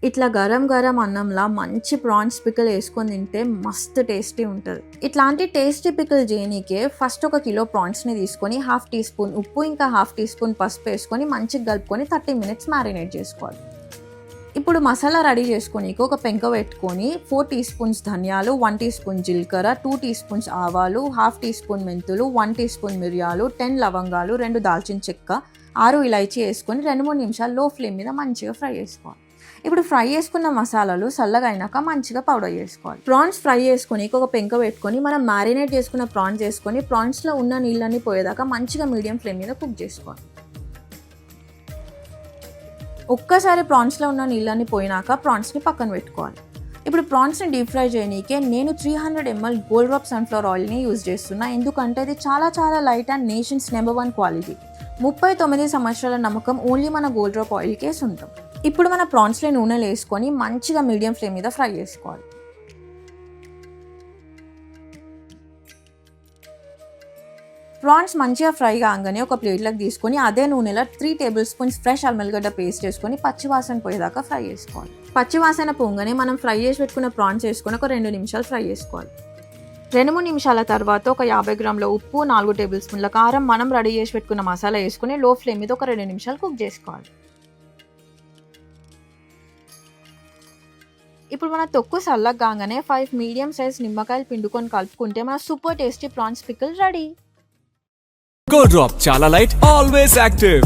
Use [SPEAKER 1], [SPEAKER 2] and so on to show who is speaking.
[SPEAKER 1] ఇట్లా గరం గరం అన్నంలా మంచి prawns pickle వేసుకొని తింటే మస్తు టేస్టీ ఉంటుంది. ఇట్లాంటి టేస్టీ పికిల్ చేయనీకే ఫస్ట్ 1 కిలో ప్రాన్స్ని తీసుకొని 1/2 టీ స్పూన్ ఉప్పు ఇంకా 1/2 టీ స్పూన్ పసుపు వేసుకొని మంచిగా కలుపుకొని 30 మినిట్స్ మ్యారినేట్ చేసుకోవాలి. ఇప్పుడు మసాలా రెడీ చేసుకోనీకి ఒక పెంక పెట్టుకొని 4 టీ స్పూన్స్ ధనియాలు, 1 టీ స్పూన్ జీలకర్ర, 2 టీ స్పూన్స్ ఆవాలు, 1/2 టీ స్పూన్ మెంతులు, 1 టీ స్పూన్ మిరియాలు, 10 లవంగాలు, 2 దాల్చిన చెక్క, 6 ఇలాచీ వేసుకొని 2-3 నిమిషాలు లో ఫ్లేమ్ మీద మంచిగా ఫ్రై చేసుకోవాలి. ఇప్పుడు ఫ్రై చేసుకున్న మసాలాలు చల్లగా అయినాక మంచిగా పౌడర్ చేసుకోవాలి. ప్రాన్స్ ఫ్రై చేసుకొని ఒక పెంక పెట్టుకొని మనం మ్యారినేట్ చేసుకున్న ప్రాన్స్ వేసుకొని ప్రాన్స్లో ఉన్న నీళ్ళని పోయేదాకా మంచిగా మీడియం ఫ్లేమ్ మీద కుక్ చేసుకోవాలి. ఒక్కసారి ప్రాన్స్లో ఉన్న నీళ్ళని పోయినాక ప్రాన్స్ని పక్కన పెట్టుకోవాలి. ఇప్పుడు ప్రాన్స్ని డీప్ ఫ్రై చేయనీకే నేను 300 ml గోల్డ్ డ్రాప్ సన్ఫ్లవర్ ఆయిల్ని యూజ్ చేస్తున్నా. ఎందుకంటే ఇది చాలా light and nations number 1 quality. 39 సంవత్సరాల నమ్మకం ఓన్లీ మన గోల్డ్ డ్రాప్ ఆయిల్కే సొంతం. ఇప్పుడు మన ప్రాన్స్లో నూనెలు వేసుకొని మంచిగా మీడియం ఫ్లేమ్ మీద ఫ్రై చేసుకోవాలి. ప్రాన్స్ మంచిగా ఫ్రై కాగానే ఒక ప్లేట్లోకి తీసుకొని అదే నూనెలో 3 టేబుల్ స్పూన్స్ ఫ్రెష్ అల్లం పేస్ట్ వేసుకొని పచ్చివాసన పోయేదాకా ఫ్రై చేసుకోవాలి. పచ్చివాసన పోగానే మనం ఫ్రై చేసి పెట్టుకున్న ప్రాన్స్ వేసుకొని ఒక 2 నిమిషాలు ఫ్రై చేసుకోవాలి. 2-3 నిమిషాల తర్వాత ఒక 50 గ్రాముల ఉప్పు, 4 టేబుల్ స్పూన్ల కారం, మనం రెడీ చేసి పెట్టుకున్న మసాలా వేసుకొని లో ఫ్లేమ్ మీద ఒక 2 నిమిషాలు కుక్ చేసుకోవాలి. ఇప్పుడు మన తొక్కు చల్లగా కాగానే 5 మీడియం సైజ్ నిమ్మకాయలు పిండుకొని కలుపుకుంటే మన super tasty prawns pickle ready.
[SPEAKER 2] Gold Drop, chala light, always active.